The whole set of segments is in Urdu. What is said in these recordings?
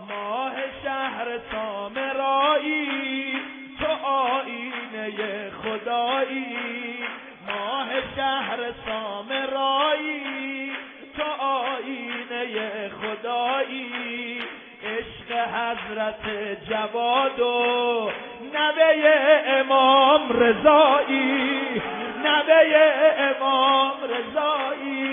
ماه شهر سامرایی تو آینه خدایی، ماه شهر سامرایی تو آینه خدایی، عشق حضرت جواد و نوه امام رضایی، نوه امام رضایی.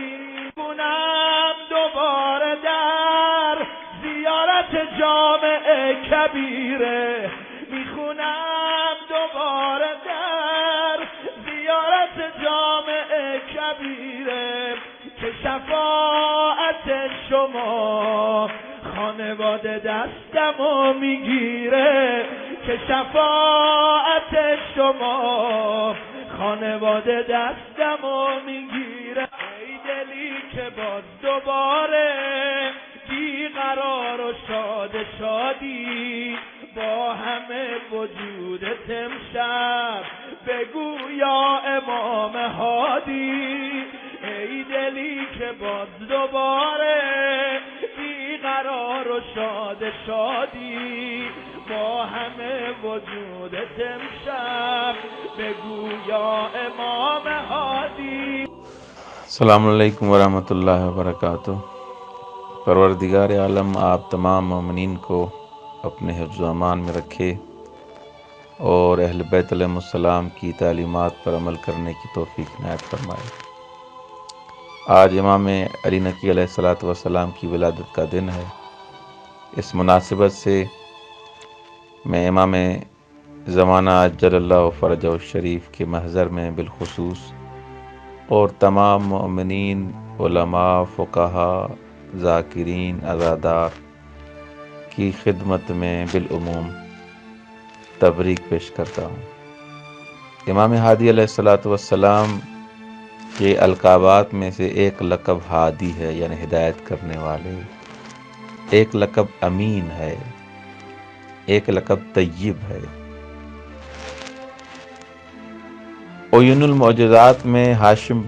کنم دوباره در زیارت جامع کبیره، میخونم دوباره در زیارت جامع کبیره که شفاعت شما خانواده دستمو میگیره، که شفاعت شما خانواده دستمو میگیره. ای دلی که باز دوباره بیقرار و شاد شادی با همه وجودت امشب بگو یا امام هادی. ای دلی که باز دوباره بیقرار و شاد شادی با همه وجودت امشب بگو یا امام هادی. السلام علیکم ورحمۃ اللہ وبرکاتہ۔ پروردگار عالم آپ تمام مومنین کو اپنے حفظ و امان میں رکھے اور اہل بیت علیہ السلام کی تعلیمات پر عمل کرنے کی توفیق عنایت فرمائے۔ آج امام علی نقی علیہ السلام کی ولادت کا دن ہے۔ اس مناسبت سے میں امام زمانہ عجل اللہ فرجہ الشریف کے محضر میں بالخصوص اور تمام مومنین، علماء، فقہاء، ذاکرین، عزادار کی خدمت میں بالعموم تبریک پیش کرتا ہوں۔ امام ہادی علیہ السلام کے القابات میں سے ایک لقب ہادی ہے، یعنی ہدایت کرنے والے، ایک لقب امین ہے، ایک لقب طیب ہے۔ عیون المعجزات میں ہاشم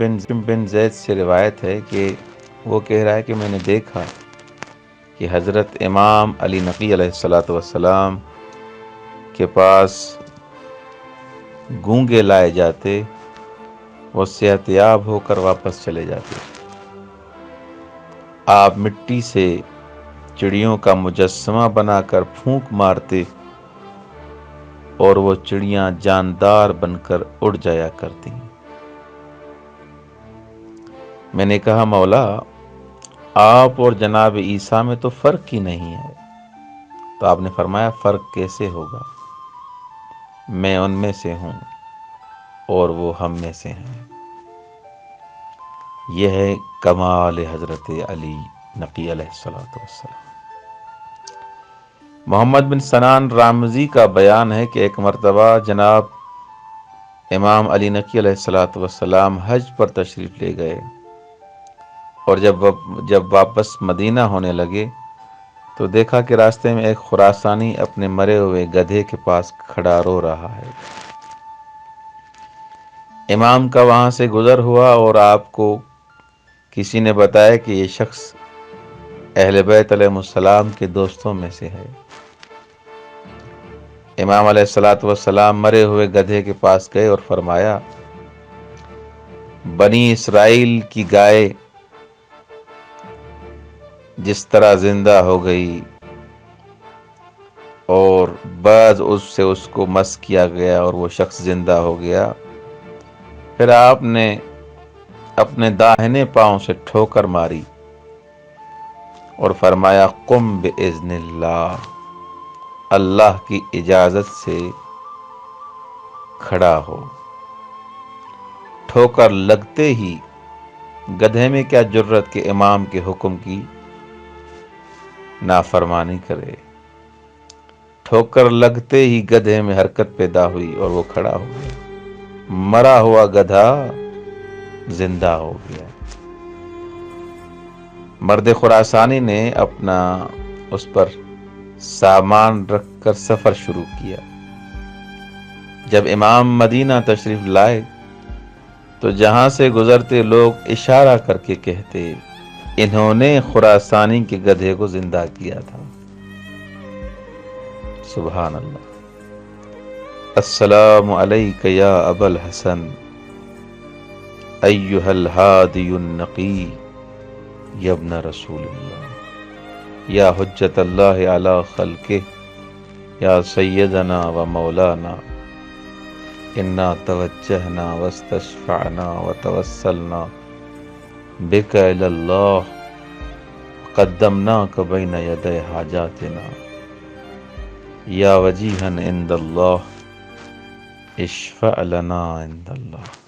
بن زید سے روایت ہے کہ وہ کہہ رہا ہے کہ میں نے دیکھا کہ حضرت امام علی نقی علیہ السلام کے پاس گونگے لائے جاتے، وہ صحت یاب ہو کر واپس چلے جاتے۔ آپ مٹی سے چڑیوں کا مجسمہ بنا کر پھونک مارتے اور وہ چڑیاں جاندار بن کر اڑ جایا کرتی۔ میں نے کہا مولا، آپ اور جناب عیسیٰ میں تو فرق ہی نہیں ہے۔ تو آپ نے فرمایا فرق کیسے ہوگا؟ میں ان میں سے ہوں اور وہ ہم میں سے ہیں۔ یہ ہے کمال حضرت علی نقی علیہ السلام۔ محمد بن سنان رامزی کا بیان ہے کہ ایک مرتبہ جناب امام علی نقی علیہ السلام حج پر تشریف لے گئے، اور جب واپس مدینہ ہونے لگے تو دیکھا کہ راستے میں ایک خراسانی اپنے مرے ہوئے گدھے کے پاس کھڑا رو رہا ہے۔ امام کا وہاں سے گزر ہوا اور آپ کو کسی نے بتایا کہ یہ شخص اہل بیت علیہ السلام کے دوستوں میں سے ہے۔ امام علیہ السلام مرے ہوئے گدھے کے پاس گئے اور فرمایا، بنی اسرائیل کی گائے جس طرح زندہ ہو گئی اور بعض اس کو مس کیا گیا اور وہ شخص زندہ ہو گیا، پھر آپ نے اپنے داہنے پاؤں سے ٹھوکر ماری اور فرمایا قم باذن اللہ، اللہ کی اجازت سے کھڑا ہو۔ ٹھوکر لگتے ہی گدھے میں کیا جرت کہ امام کے حکم کی نافرمانی کرے۔ ٹھوکر لگتے ہی گدھے میں حرکت پیدا ہوئی اور وہ کھڑا ہو گیا۔ مرا ہوا گدھا زندہ ہو گیا۔ مرد خراسانی نے اپنا اس پر سامان رکھ کر سفر شروع کیا۔ جب امام مدینہ تشریف لائے تو جہاں سے گزرتے لوگ اشارہ کر کے کہتے، انہوں نے خراسانی کے گدھے کو زندہ کیا تھا۔ سبحان اللہ۔ السلام علیک یا ابا الحسن ایھا الہادی النقی یا ابن رسول اللہ یا حجت اللہ علی خلقہ یا سیدنا و مولانا انا توجہنا واستشفعنا وتوسلنا بک الی اللہ قدمناک بین یدی حاجاتنا یا وجیہا عند اللہ اشفع لنا عند اللہ۔